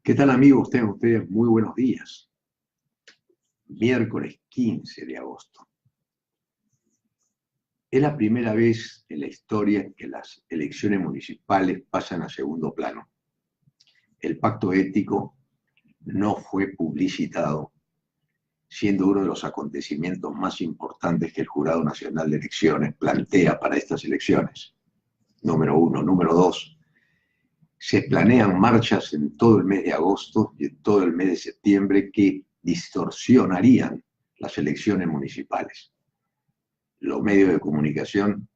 ¿Qué tal, amigos? Tengan ustedes muy buenos días. Miércoles 15 de agosto. Es la primera vez en la historia que las elecciones municipales pasan a segundo plano. El pacto ético no fue publicitado, siendo uno de los acontecimientos más importantes que el Jurado Nacional de Elecciones plantea para estas elecciones. Número uno. Número dos, se planean marchas en todo el mes de agosto y en todo el mes de septiembre que distorsionarían las elecciones municipales. Los medios de comunicación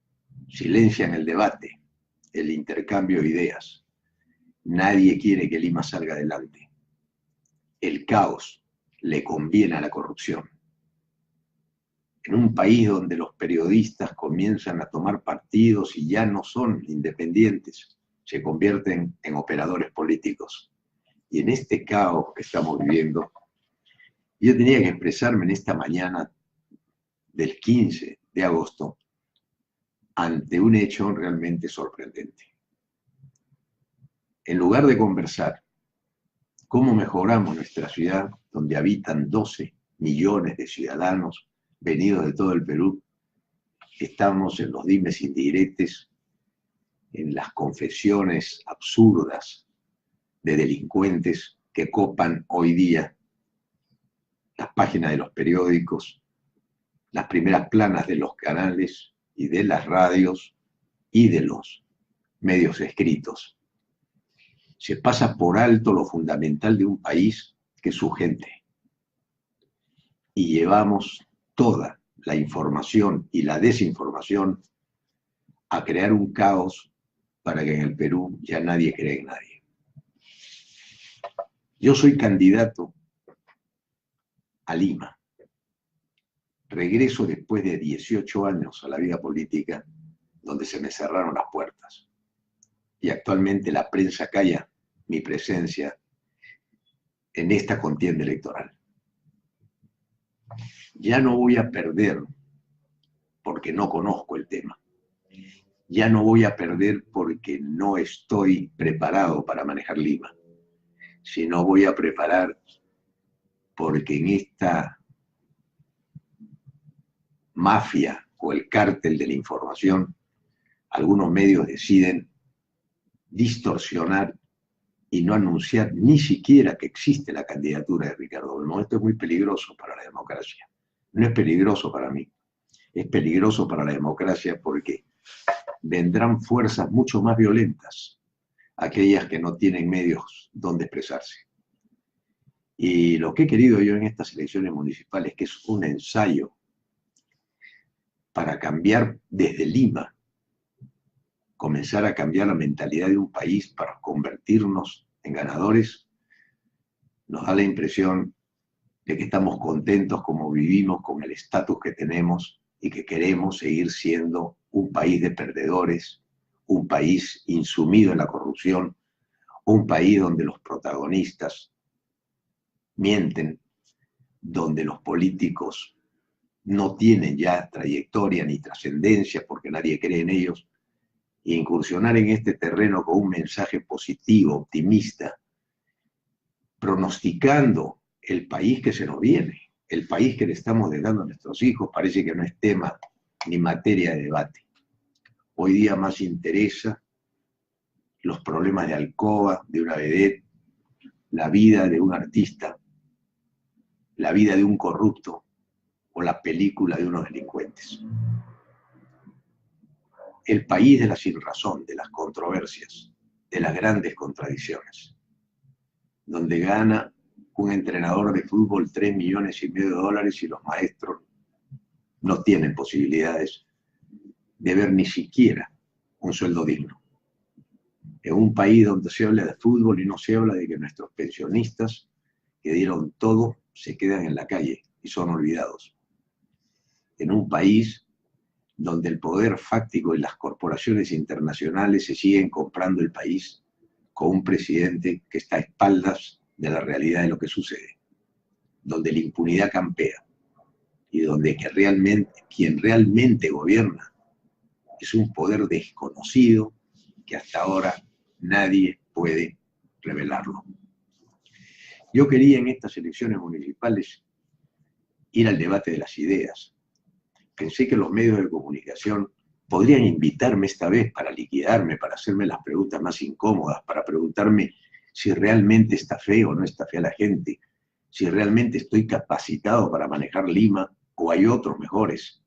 silencian el debate, el intercambio de ideas. Nadie quiere que Lima salga adelante. El caos le conviene a la corrupción. En un país donde los periodistas comienzan a tomar partidos y ya no son independientes, se convierten en operadores políticos. Y en este caos que estamos viviendo, yo tenía que expresarme en esta mañana del 15 de agosto ante un hecho realmente sorprendente. En lugar de conversar cómo mejoramos nuestra ciudad, donde habitan 12 millones de ciudadanos venidos de todo el Perú, estamos en los dimes y diretes, en las confesiones absurdas de delincuentes que copan hoy día las páginas de los periódicos, las primeras planas de los canales y de las radios y de los medios escritos. Se pasa por alto lo fundamental de un país, que es su gente. Y llevamos toda la información y la desinformación a crear un caos para que en el Perú ya nadie cree en nadie. Yo soy candidato a Lima. Regreso después de 18 años a la vida política, donde se me cerraron las puertas. Y actualmente la prensa calla mi presencia en esta contienda electoral. Ya no voy a perder porque no conozco el tema. Ya no voy a perder porque no estoy preparado para manejar Lima, sino voy a preparar porque en esta mafia o el cártel de la información, algunos medios deciden distorsionar y no anunciar ni siquiera que existe la candidatura de Ricardo Belmont. Esto es muy peligroso para la democracia. No es peligroso para mí, es peligroso para la democracia porque vendrán fuerzas mucho más violentas, aquellas que no tienen medios donde expresarse. Y lo que he querido yo en estas elecciones municipales, que es un ensayo para cambiar desde Lima, comenzar a cambiar la mentalidad de un país para convertirnos en ganadores, nos da la impresión de que estamos contentos como vivimos con el estatus que tenemos y que queremos seguir siendo un país de perdedores, un país insumido en la corrupción, un país donde los protagonistas mienten, donde los políticos no tienen ya trayectoria ni trascendencia porque nadie cree en ellos, e incursionar en este terreno con un mensaje positivo, optimista, pronosticando el país que se nos viene, el país que le estamos dejando a nuestros hijos, parece que no es tema ni materia de debate. Hoy día más interesa los problemas de alcoba, de una vedette, la vida de un artista, la vida de un corrupto o la película de unos delincuentes. El país de la sinrazón, de las controversias, de las grandes contradicciones, donde gana un entrenador de fútbol $3,5 millones y los maestros no tienen posibilidades de ver ni siquiera un sueldo digno. En un país donde se habla de fútbol y no se habla de que nuestros pensionistas que dieron todo se quedan en la calle y son olvidados. En un país donde el poder fáctico y las corporaciones internacionales se siguen comprando el país con un presidente que está a espaldas de la realidad de lo que sucede, donde la impunidad campea y donde quien realmente gobierna es un poder desconocido que hasta ahora nadie puede revelarlo. Yo quería en estas elecciones municipales ir al debate de las ideas. Pensé que los medios de comunicación podrían invitarme esta vez para liquidarme, para hacerme las preguntas más incómodas, para preguntarme si realmente está feo o no está fea la gente, si realmente estoy capacitado para manejar Lima o hay otros mejores.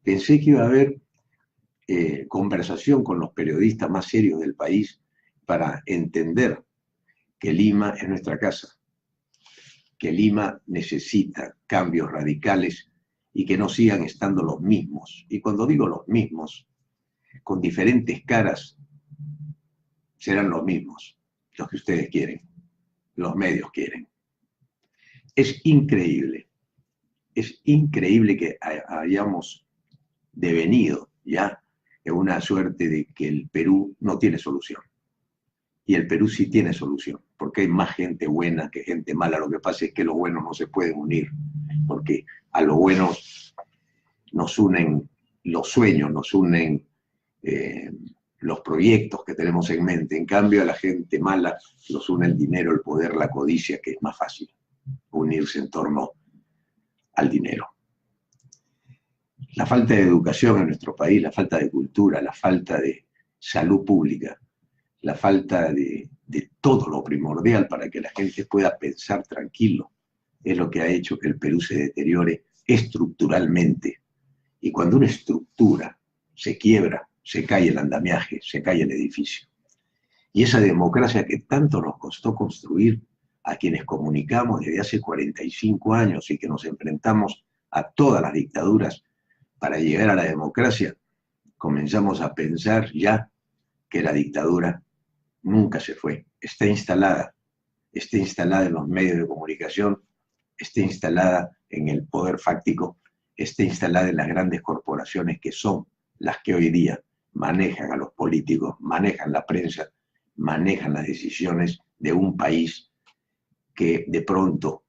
Pensé que iba a haber conversación con los periodistas más serios del país para entender que Lima es nuestra casa, que Lima necesita cambios radicales y que no sigan estando los mismos. Y cuando digo los mismos, con diferentes caras, serán los mismos, los que ustedes quieren, los medios quieren. Es increíble que hayamos devenido ya en una suerte de que el Perú no tiene solución. Y el Perú sí tiene solución, porque hay más gente buena que gente mala. Lo que pasa es que los buenos no se pueden unir, porque a los buenos nos unen los sueños, nos unen los proyectos que tenemos en mente. En cambio, a la gente mala los une el dinero, el poder, la codicia, que es más fácil unirse en torno al dinero. La falta de educación en nuestro país, la falta de cultura, la falta de salud pública, la falta de todo lo primordial para que la gente pueda pensar tranquilo, es lo que ha hecho que el Perú se deteriore estructuralmente. Y cuando una estructura se quiebra, se cae el andamiaje, se cae el edificio. Y esa democracia que tanto nos costó construir a quienes comunicamos desde hace 45 años y que nos enfrentamos a todas las dictaduras para llegar a la democracia, comenzamos a pensar ya que la dictadura nunca se fue, está instalada en los medios de comunicación, está instalada en el poder fáctico, está instalada en las grandes corporaciones que son las que hoy día manejan a los políticos, manejan la prensa, manejan las decisiones de un país que de pronto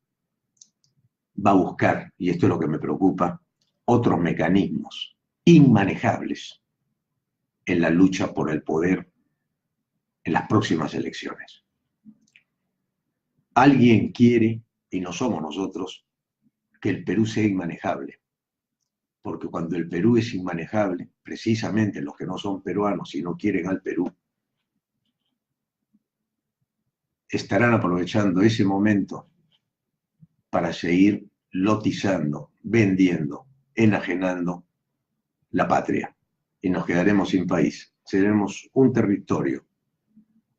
va a buscar, y esto es lo que me preocupa, otros mecanismos inmanejables en la lucha por el poder en las próximas elecciones. Alguien quiere, y no somos nosotros, que el Perú sea inmanejable. Porque cuando el Perú es inmanejable, precisamente los que no son peruanos y no quieren al Perú, estarán aprovechando ese momento para seguir lotizando, vendiendo, enajenando la patria. Y nos quedaremos sin país. Seremos un territorio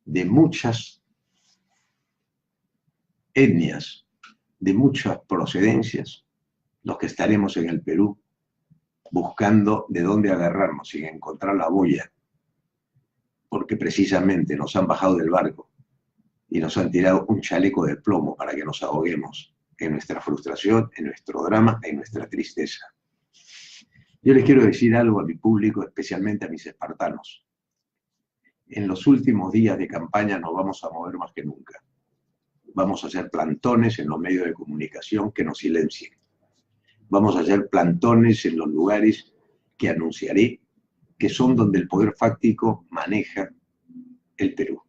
de muchas etnias, de muchas procedencias, los que estaremos en el Perú buscando de dónde agarrarnos sin encontrar la boya, porque precisamente nos han bajado del barco y nos han tirado un chaleco de plomo para que nos ahoguemos en nuestra frustración, en nuestro drama, en nuestra tristeza. Yo les quiero decir algo a mi público, especialmente a mis espartanos. En los últimos días de campaña nos vamos a mover más que nunca. Vamos a hacer plantones en los medios de comunicación que nos silencien. Vamos a hacer plantones en los lugares que anunciaré, que son donde el poder fáctico maneja el Perú.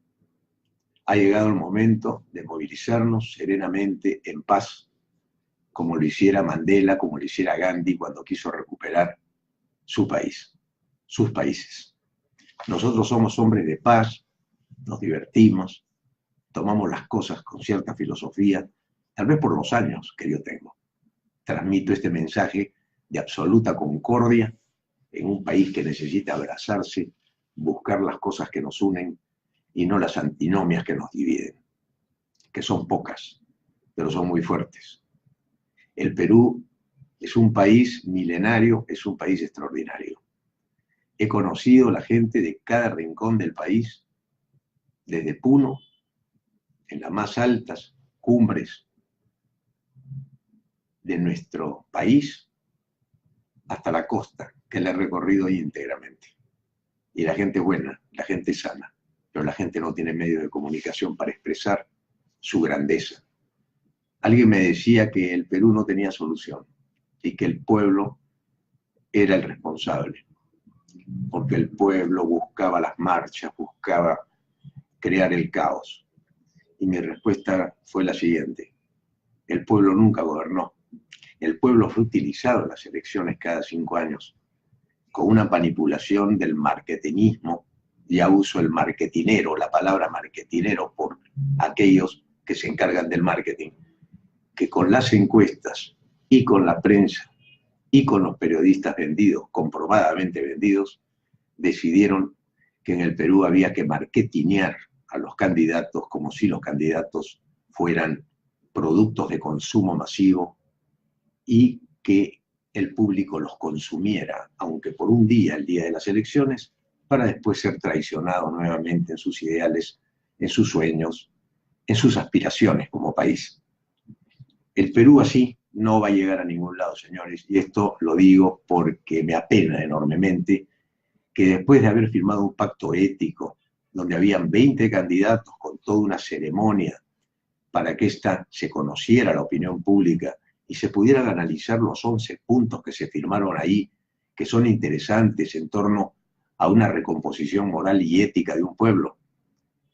Ha llegado el momento de movilizarnos serenamente, en paz, como lo hiciera Mandela, como lo hiciera Gandhi cuando quiso recuperar su país, sus países. Nosotros somos hombres de paz, nos divertimos, tomamos las cosas con cierta filosofía, tal vez por los años que yo tengo. Transmito este mensaje de absoluta concordia en un país que necesita abrazarse, buscar las cosas que nos unen y no las antinomias que nos dividen, que son pocas, pero son muy fuertes. El Perú es un país milenario, es un país extraordinario. He conocido a la gente de cada rincón del país, desde Puno, en las más altas cumbres de nuestro país, hasta la costa, que la he recorrido ahí íntegramente. Y la gente es buena, la gente es sana, pero la gente no tiene medio de comunicación para expresar su grandeza. Alguien me decía que el Perú no tenía solución y que el pueblo era el responsable, porque el pueblo buscaba las marchas, buscaba crear el caos. Y mi respuesta fue la siguiente: el pueblo nunca gobernó. El pueblo fue utilizado en las elecciones cada 5 años con una manipulación del marketinismo. Ya uso el marketinero, la palabra marketinero, por aquellos que se encargan del marketing, que con las encuestas y con la prensa y con los periodistas vendidos, comprobadamente vendidos, decidieron que en el Perú había que marketinear a los candidatos como si los candidatos fueran productos de consumo masivo y que el público los consumiera, aunque por un día, el día de las elecciones, para después ser traicionado nuevamente en sus ideales, en sus sueños, en sus aspiraciones como país. El Perú así no va a llegar a ningún lado, señores, y esto lo digo porque me apena enormemente que después de haber firmado un pacto ético, donde habían 20 candidatos con toda una ceremonia para que ésta se conociera la opinión pública y se pudieran analizar los 11 puntos que se firmaron ahí, que son interesantes en torno a una recomposición moral y ética de un pueblo,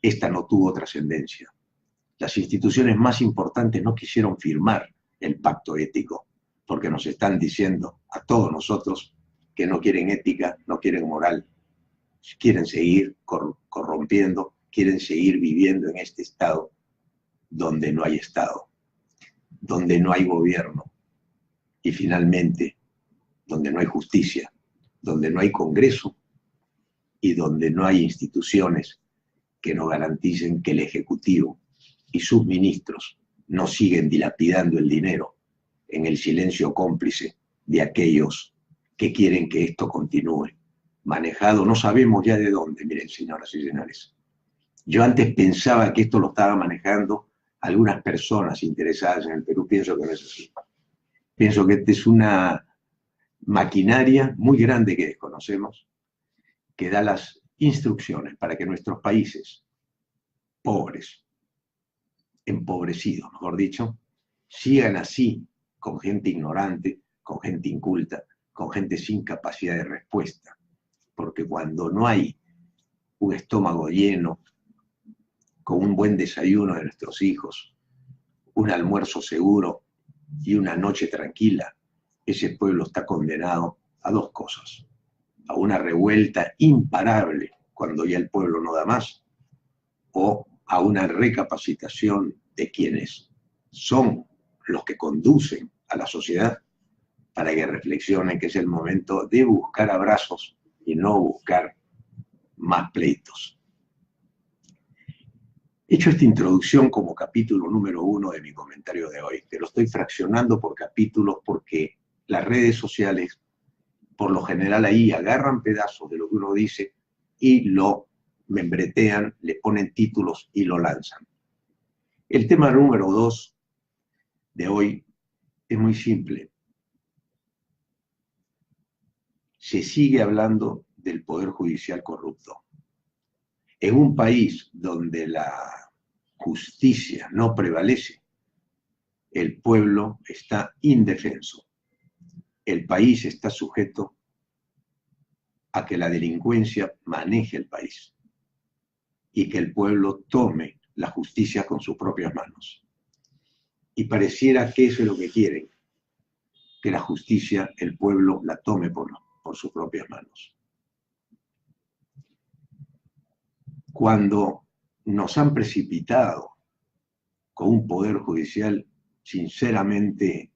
esta no tuvo trascendencia. Las instituciones más importantes no quisieron firmar el pacto ético, porque nos están diciendo a todos nosotros que no quieren ética, no quieren moral, quieren seguir corrompiendo, quieren seguir viviendo en este estado donde no hay Estado, donde no hay gobierno y finalmente donde no hay justicia, donde no hay Congreso y donde no hay instituciones que nos garanticen que el Ejecutivo y sus ministros no siguen dilapidando el dinero en el silencio cómplice de aquellos que quieren que esto continúe, manejado no sabemos ya de dónde. Miren, señoras y señores, yo antes pensaba que esto lo estaba manejando algunas personas interesadas en el Perú. Pienso que no es así. Pienso que esta es una maquinaria muy grande que desconocemos, que da las instrucciones para que nuestros países pobres, empobrecidos, mejor dicho, sigan así, con gente ignorante, con gente inculta, con gente sin capacidad de respuesta. Porque cuando no hay un estómago lleno, con un buen desayuno de nuestros hijos, un almuerzo seguro y una noche tranquila, ese pueblo está condenado a dos cosas: a una revuelta imparable cuando ya el pueblo no da más, o a una recapacitación de quienes son los que conducen a la sociedad, para que reflexionen que es el momento de buscar abrazos y no buscar más pleitos. Hecho esta introducción como capítulo número 1 de mi comentario de hoy, que lo estoy fraccionando por capítulos porque las redes sociales, por lo general, ahí agarran pedazos de lo que uno dice y lo membretean, le ponen títulos y lo lanzan. El tema número 2 de hoy es muy simple. Se sigue hablando del Poder Judicial corrupto. En un país donde la justicia no prevalece, el pueblo está indefenso. El país está sujeto a que la delincuencia maneje el país y que el pueblo tome la justicia con sus propias manos. Y pareciera que eso es lo que quieren, que la justicia el pueblo la tome por sus propias manos. Cuando nos han precipitado con un poder judicial, sinceramente,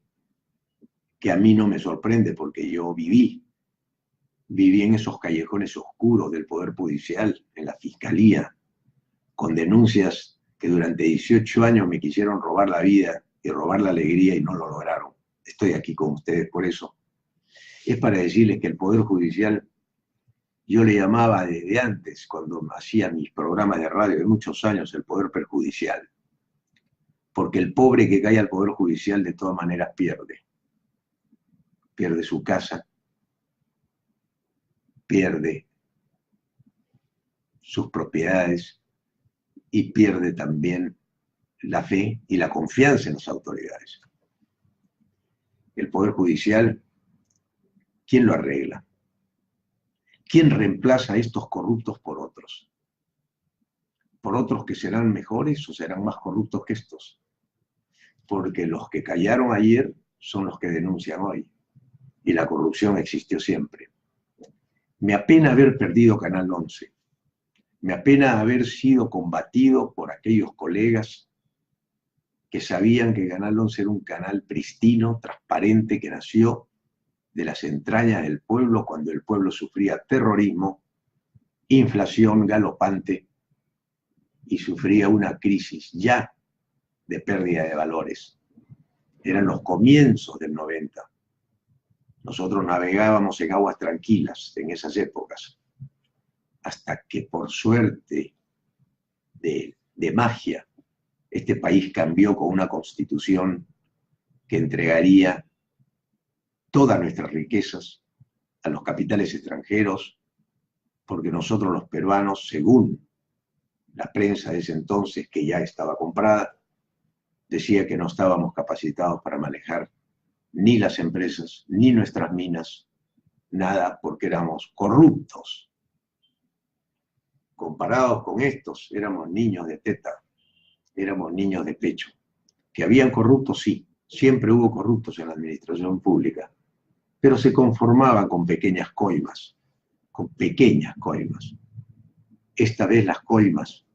que a mí no me sorprende porque yo viví en esos callejones oscuros del poder judicial, en la fiscalía, con denuncias que durante 18 años me quisieron robar la vida y robar la alegría y no lo lograron. Estoy aquí con ustedes por eso. Es para decirles que el poder judicial, yo le llamaba desde antes, cuando hacía mis programas de radio de muchos años, el poder perjudicial. Porque el pobre que cae al poder judicial de todas maneras pierde. Pierde su casa, pierde sus propiedades y pierde también la fe y la confianza en las autoridades. El Poder Judicial, ¿quién lo arregla? ¿Quién reemplaza a estos corruptos por otros? por otros que serán mejores o serán más corruptos que estos, porque los que callaron ayer son los que denuncian hoy, y la corrupción existió siempre. Me apena haber perdido Canal 11, me apena haber sido combatido por aquellos colegas que sabían que Canal 11 era un canal pristino, transparente, que nació de las entrañas del pueblo cuando el pueblo sufría terrorismo, inflación galopante y sufría una crisis ya de pérdida de valores. Eran los comienzos del 90. Nosotros navegábamos en aguas tranquilas en esas épocas, hasta que por suerte de magia, este país cambió con una constitución que entregaría todas nuestras riquezas a los capitales extranjeros, porque nosotros los peruanos, según la prensa de ese entonces, que ya estaba comprada, decía que no estábamos capacitados para manejar ni las empresas, ni nuestras minas, nada, porque éramos corruptos. Comparados con estos, éramos niños de teta, éramos niños de pecho. Que habían corruptos, sí, siempre hubo corruptos en la administración pública, pero se conformaban con pequeñas coimas, con pequeñas coimas. Esta vez las coimas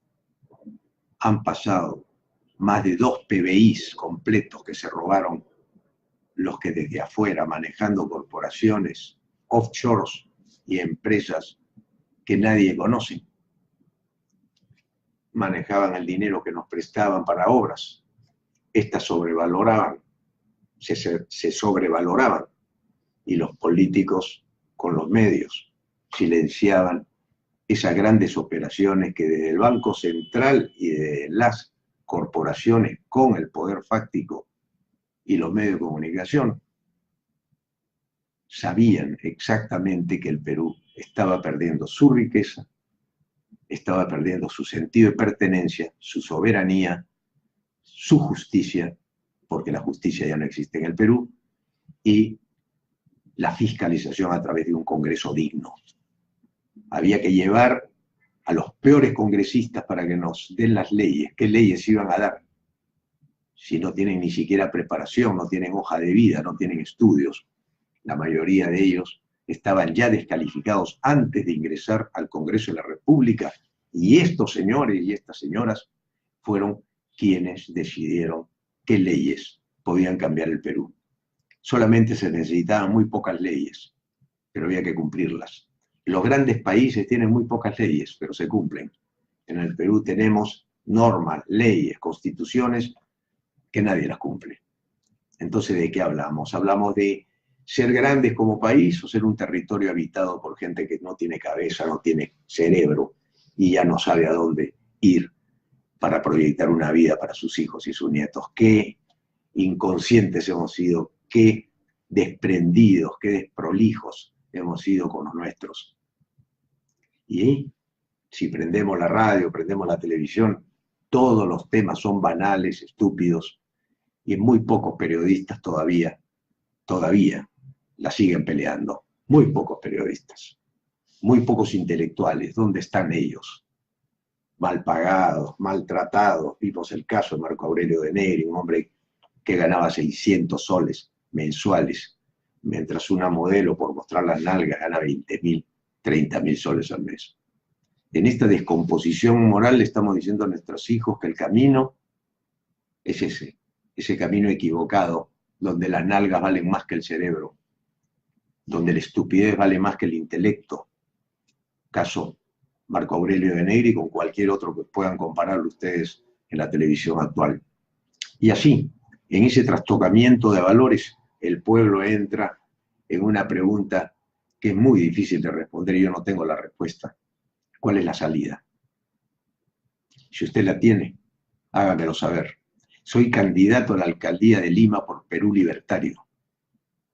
han pasado más de 2 PBIs completos que se robaron los que desde afuera, manejando corporaciones, offshores y empresas que nadie conoce, manejaban el dinero que nos prestaban para obras. Estas sobrevaloraban, se sobrevaloraban, y los políticos con los medios silenciaban esas grandes operaciones que desde el Banco Central y de las corporaciones con el poder fáctico y los medios de comunicación sabían exactamente que el Perú estaba perdiendo su riqueza, estaba perdiendo su sentido de pertenencia, su soberanía, su justicia, porque la justicia ya no existe en el Perú, y la fiscalización a través de un Congreso digno. Había que llevar a los peores congresistas para que nos den las leyes. ¿Qué leyes iban a dar? Si no tienen ni siquiera preparación, no tienen hoja de vida, no tienen estudios. La mayoría de ellos estaban ya descalificados antes de ingresar al Congreso de la República, y estos señores y estas señoras fueron quienes decidieron qué leyes podían cambiar el Perú. Solamente se necesitaban muy pocas leyes, pero había que cumplirlas. Los grandes países tienen muy pocas leyes, pero se cumplen. En el Perú tenemos normas, leyes, constituciones que nadie las cumple. Entonces, ¿de qué hablamos? Hablamos de ser grandes como país o ser un territorio habitado por gente que no tiene cabeza, no tiene cerebro y ya no sabe a dónde ir para proyectar una vida para sus hijos y sus nietos. Qué inconscientes hemos sido, qué desprendidos, qué desprolijos hemos sido con los nuestros. Y si prendemos la radio, prendemos la televisión, todos los temas son banales, estúpidos, y muy pocos periodistas todavía la siguen peleando. Muy pocos periodistas, muy pocos intelectuales. ¿Dónde están ellos? Mal pagados, maltratados. Vimos el caso de Marco Aurelio de Negri, un hombre que ganaba 600 soles mensuales, mientras una modelo, por mostrar las nalgas, gana 20.000, 30.000 soles al mes. En esta descomposición moral le estamos diciendo a nuestros hijos que el camino es ese camino equivocado, donde las nalgas valen más que el cerebro, donde la estupidez vale más que el intelecto. Caso Marco Aurelio de Negri con cualquier otro que puedan compararlo ustedes en la televisión actual. Y así, en ese trastocamiento de valores, el pueblo entra en una pregunta que es muy difícil de responder y yo no tengo la respuesta. ¿Cuál es la salida? Si usted la tiene, hágamelo saber. Soy candidato a la alcaldía de Lima por Perú Libertario.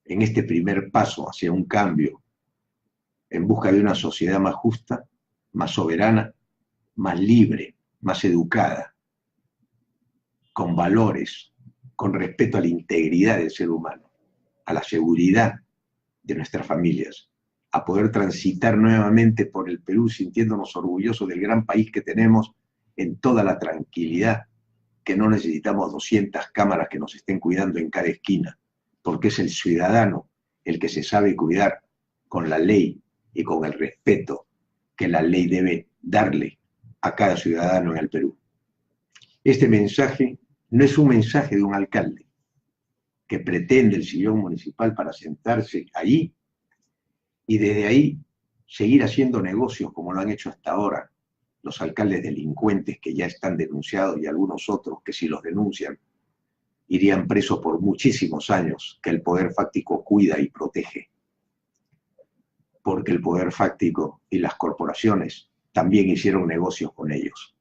En este primer paso hacia un cambio, en busca de una sociedad más justa, más soberana, más libre, más educada, con valores, con respeto a la integridad del ser humano, a la seguridad de nuestras familias, a poder transitar nuevamente por el Perú sintiéndonos orgullosos del gran país que tenemos, en toda la tranquilidad, que no necesitamos 200 cámaras que nos estén cuidando en cada esquina, porque es el ciudadano el que se sabe cuidar con la ley y con el respeto que la ley debe darle a cada ciudadano en el Perú. Este mensaje no es un mensaje de un alcalde que pretende el sillón municipal para sentarse ahí y desde ahí seguir haciendo negocios como lo han hecho hasta ahora los alcaldes delincuentes que ya están denunciados y algunos otros que si los denuncian irían presos por muchísimos años, que el poder fáctico cuida y protege. Porque el poder fáctico y las corporaciones también hicieron negocios con ellos.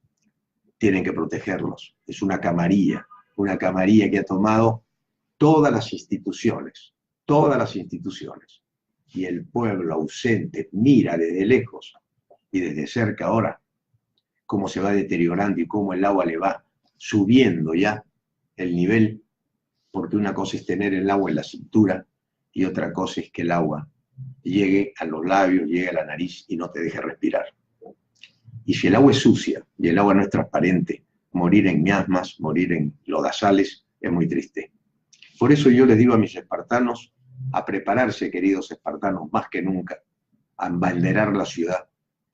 Tienen que protegerlos. Es una camarilla que ha tomado todas las instituciones, y el pueblo ausente mira desde lejos y desde cerca ahora cómo se va deteriorando y cómo el agua le va subiendo ya el nivel, porque una cosa es tener el agua en la cintura y otra cosa es que el agua llegue a los labios, llegue a la nariz y no te deje respirar. Y si el agua es sucia y el agua no es transparente, morir en miasmas, morir en lodazales, es muy triste. Por eso yo les digo a mis espartanos, a prepararse, queridos espartanos, más que nunca, a embanderar la ciudad.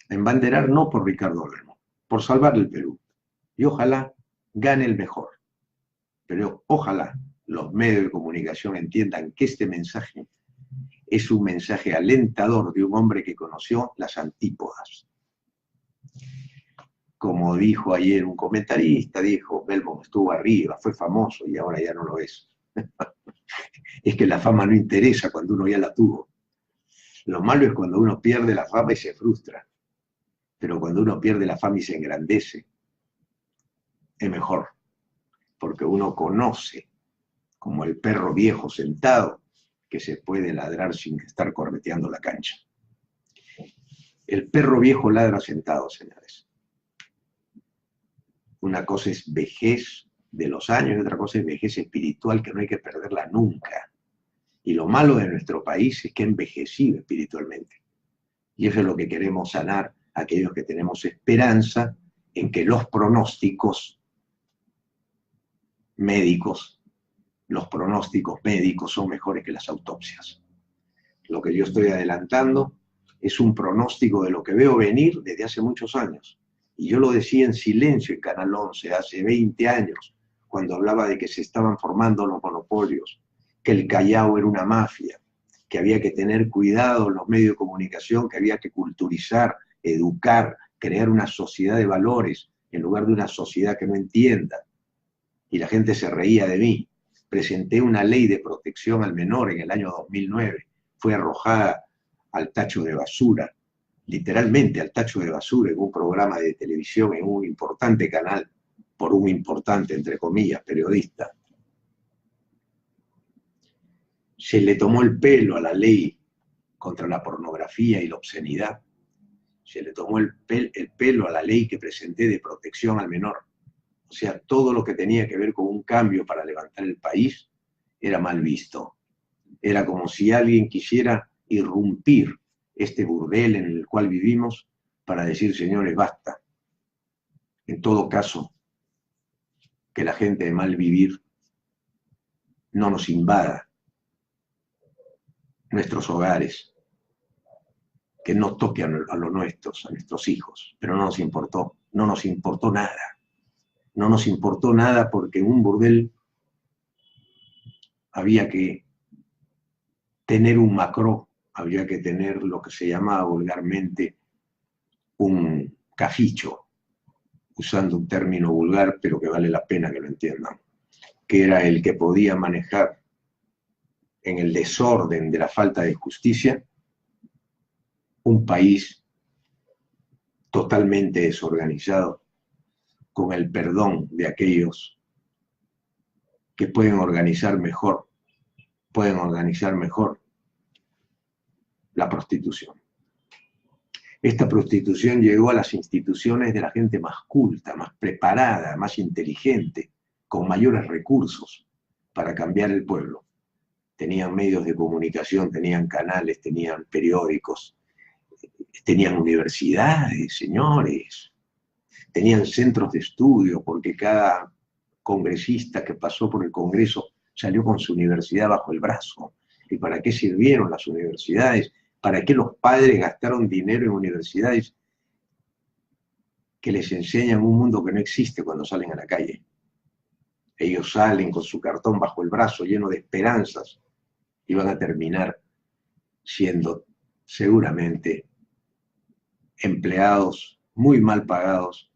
Embanderar no por Ricardo Olmo, por salvar el Perú. Y ojalá gane el mejor. Pero ojalá los medios de comunicación entiendan que este mensaje es un mensaje alentador de un hombre que conoció las antípodas. Como dijo ayer un comentarista, dijo, Belmont estuvo arriba, fue famoso y ahora ya no lo es. Es que la fama no interesa cuando uno ya la tuvo. Lo malo es cuando uno pierde la fama y se frustra. Pero cuando uno pierde la fama y se engrandece, es mejor. Porque uno conoce, como el perro viejo sentado, que se puede ladrar sin estar correteando la cancha. El perro viejo ladra sentado, señores. Una cosa es vejez de los años y otra cosa es vejez espiritual que no hay que perderla nunca. Y lo malo de nuestro país es que ha envejecido espiritualmente. Y eso es lo que queremos sanar, aquellos que tenemos esperanza en que los pronósticos médicos son mejores que las autopsias. Lo que yo estoy adelantando es un pronóstico de lo que veo venir desde hace muchos años. Y yo lo decía en silencio en Canal 11 hace 20 años, cuando hablaba de que se estaban formando los monopolios, que el Callao era una mafia, que había que tener cuidado en los medios de comunicación, que había que culturizar, educar, crear una sociedad de valores, en lugar de una sociedad que no entienda. Y la gente se reía de mí. Presenté una ley de protección al menor en el año 2009. Fue arrojada al tacho de basura, literalmente al tacho de basura, en un programa de televisión, en un importante canal, por un importante, entre comillas, periodista. Se le tomó el pelo a la ley contra la pornografía y la obscenidad. Se le tomó el pelo a la ley que presenté de protección al menor. O sea, todo lo que tenía que ver con un cambio para levantar el país era mal visto. Era como si alguien quisiera irrumpir este burdel en el cual vivimos para decir, señores, basta. En todo caso, que la gente de mal vivir no nos invada nuestros hogares, que no toque a los nuestros, a nuestros hijos, pero no nos importó nada. No nos importó nada porque en un burdel había que tener un macró, había que tener lo que se llamaba vulgarmente un caficho, usando un término vulgar, pero que vale la pena que lo entiendan, que era el que podía manejar en el desorden de la falta de justicia un país totalmente desorganizado, con el perdón de aquellos que pueden organizar mejor la prostitución. Esta prostitución llegó a las instituciones de la gente más culta, más preparada, más inteligente, con mayores recursos para cambiar el pueblo. Tenían medios de comunicación, tenían canales, tenían periódicos, tenían universidades, señores. tenían centros de estudio, porque cada congresista que pasó por el Congreso salió con su universidad bajo el brazo. ¿Y para qué sirvieron las universidades? ¿Para qué los padres gastaron dinero en universidades que les enseñan un mundo que no existe cuando salen a la calle? Ellos salen con su cartón bajo el brazo lleno de esperanzas y van a terminar siendo seguramente empleados muy mal pagados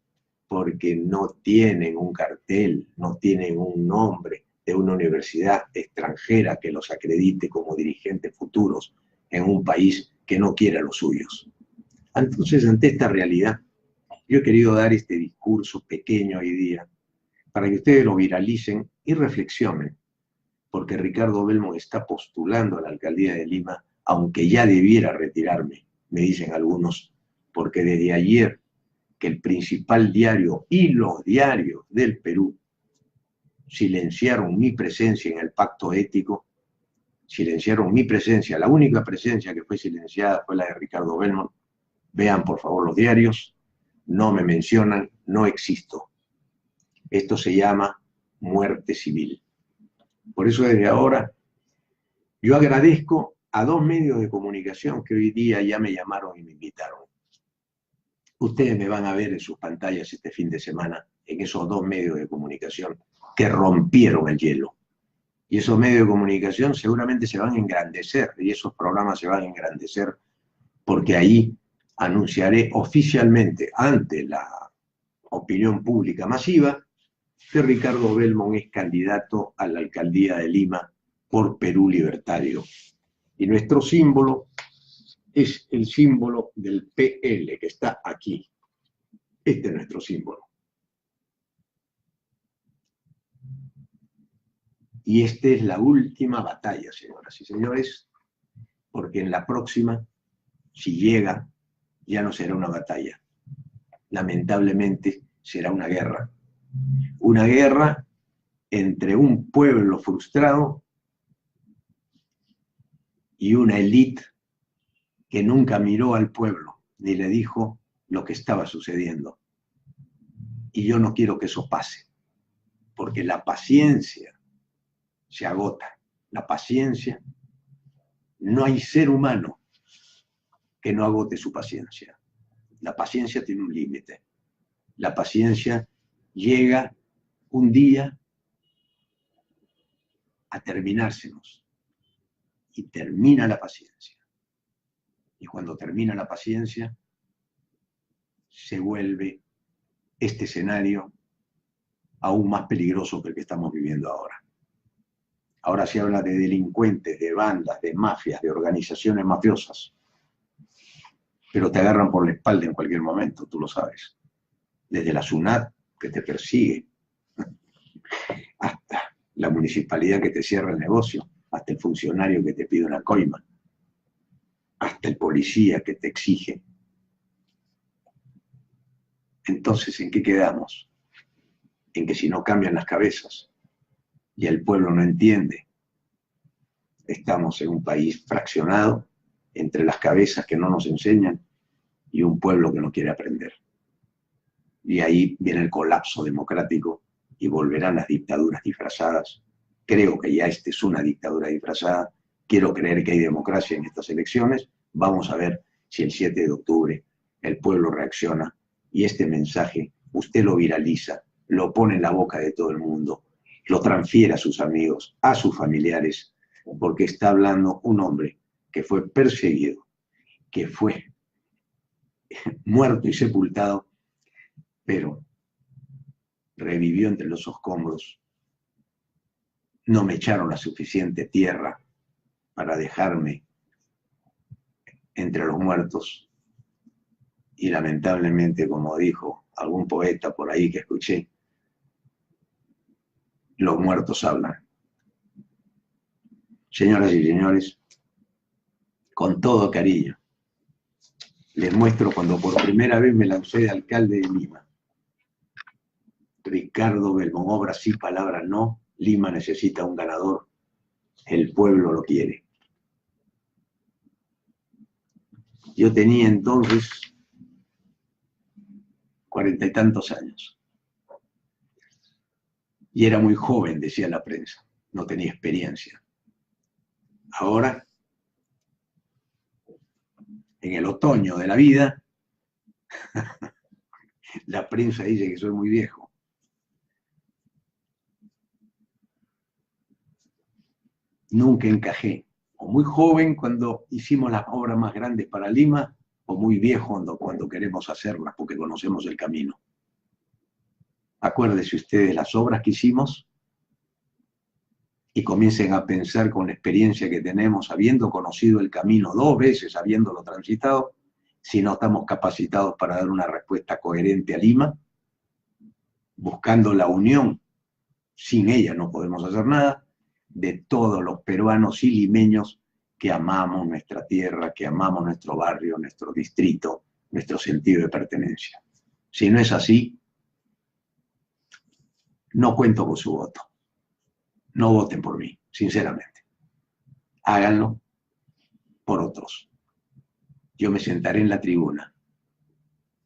porque no tienen un cartel, no tienen un nombre de una universidad extranjera que los acredite como dirigentes futuros en un país que no quiere a los suyos. Entonces, ante esta realidad, yo he querido dar este discurso pequeño hoy día para que ustedes lo viralicen y reflexionen, porque Ricardo Belmont está postulando a la alcaldía de Lima, aunque ya debiera retirarme, me dicen algunos, porque desde ayer que el principal diario y los diarios del Perú silenciaron mi presencia en el pacto ético, silenciaron mi presencia, la única presencia que fue silenciada fue la de Ricardo Belmont. Vean por favor los diarios, no me mencionan, no existo. Esto se llama muerte civil. Por eso desde ahora yo agradezco a 2 medios de comunicación que hoy día ya me llamaron y me invitaron. Ustedes me van a ver en sus pantallas este fin de semana en esos 2 medios de comunicación que rompieron el hielo. Y esos medios de comunicación seguramente se van a engrandecer, y esos programas se van a engrandecer porque ahí anunciaré oficialmente ante la opinión pública masiva que Ricardo Belmont es candidato a la alcaldía de Lima por Perú Libertario. Y nuestro símbolo es el símbolo del PL que está aquí. Este es nuestro símbolo. Y esta es la última batalla, señoras y señores, porque en la próxima, si llega, ya no será una batalla. Lamentablemente será una guerra. Una guerra entre un pueblo frustrado y una élite que nunca miró al pueblo ni le dijo lo que estaba sucediendo. Y yo no quiero que eso pase, porque la paciencia se agota. La paciencia, no hay ser humano que no agote su paciencia. La paciencia tiene un límite. La paciencia llega un día a terminársenos. Y termina la paciencia. Y cuando termina la paciencia, se vuelve este escenario aún más peligroso que el que estamos viviendo ahora. Ahora se habla de delincuentes, de bandas, de mafias, de organizaciones mafiosas. Pero te agarran por la espalda en cualquier momento, tú lo sabes. Desde la SUNAT, que te persigue, hasta la municipalidad que te cierra el negocio, hasta el funcionario que te pide una coima, hasta el policía que te exige. Entonces, ¿en qué quedamos? En que si no cambian las cabezas y el pueblo no entiende, estamos en un país fraccionado entre las cabezas que no nos enseñan y un pueblo que no quiere aprender. Y ahí viene el colapso democrático y volverán las dictaduras disfrazadas. Creo que ya esta es una dictadura disfrazada. Quiero creer que hay democracia en estas elecciones. Vamos a ver si el 7 de octubre el pueblo reacciona y este mensaje usted lo viraliza, lo pone en la boca de todo el mundo, lo transfiere a sus amigos, a sus familiares, porque está hablando un hombre que fue perseguido, que fue muerto y sepultado, pero revivió entre los escombros. No me echaron la suficiente tierra para dejarme entre los muertos. Y lamentablemente, como dijo algún poeta por ahí que escuché, los muertos hablan. Señoras y señores, con todo cariño, les muestro cuando por primera vez me lancé de alcalde de Lima. Ricardo Belmont, obra sí, palabra no. Lima necesita un ganador. El pueblo lo quiere. Yo tenía entonces 40 y tantos años. Y era muy joven, decía la prensa, no tenía experiencia. Ahora, en el otoño de la vida, la prensa dice que soy muy viejo. Nunca encajé. O muy joven cuando hicimos las obras más grandes para Lima, o muy viejo cuando queremos hacerlas, porque conocemos el camino. Acuérdense ustedes las obras que hicimos y comiencen a pensar con la experiencia que tenemos, habiendo conocido el camino 2 veces, habiéndolo transitado, si no estamos capacitados para dar una respuesta coherente a Lima, buscando la unión, sin ella no podemos hacer nada, de todos los peruanos y limeños que amamos nuestra tierra, que amamos nuestro barrio, nuestro distrito, nuestro sentido de pertenencia. Si no es así, no cuento con su voto. No voten por mí, sinceramente. Háganlo por otros. Yo me sentaré en la tribuna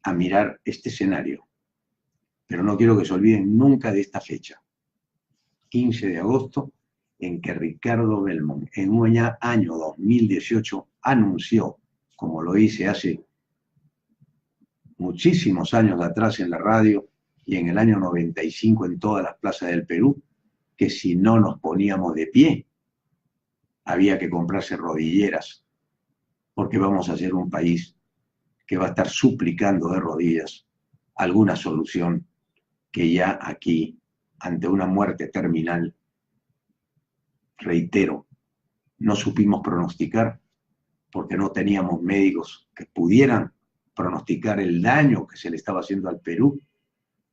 a mirar este escenario, pero no quiero que se olviden nunca de esta fecha, 15 de agosto, en que Ricardo Belmont, en un año 2018, anunció, como lo hice hace muchísimos años atrás en la radio y en el año 95 en todas las plazas del Perú, que si no nos poníamos de pie, había que comprarse rodilleras, porque vamos a ser un país que va a estar suplicando de rodillas alguna solución que ya aquí, ante una muerte terminal, reitero, no supimos pronosticar porque no teníamos médicos que pudieran pronosticar el daño que se le estaba haciendo al Perú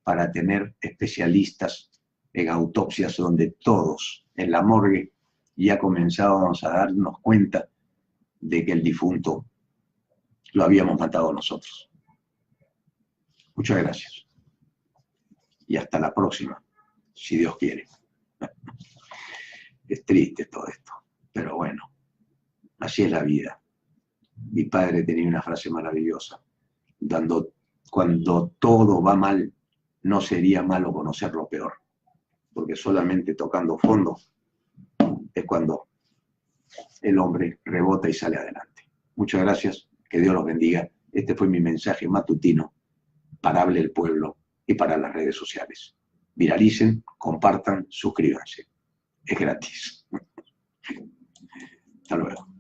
para tener especialistas en autopsias donde todos en la morgue ya comenzábamos a darnos cuenta de que el difunto lo habíamos matado nosotros. Muchas gracias. Y hasta la próxima, si Dios quiere. Es triste todo esto, pero bueno, así es la vida. Mi padre tenía una frase maravillosa. Cuando todo va mal, no sería malo conocer lo peor, porque solamente tocando fondo es cuando el hombre rebota y sale adelante. Muchas gracias, que Dios los bendiga. Este fue mi mensaje matutino para Hable el Pueblo y para las redes sociales. Viralicen, compartan, suscríbanse. Es gratis. Hasta luego.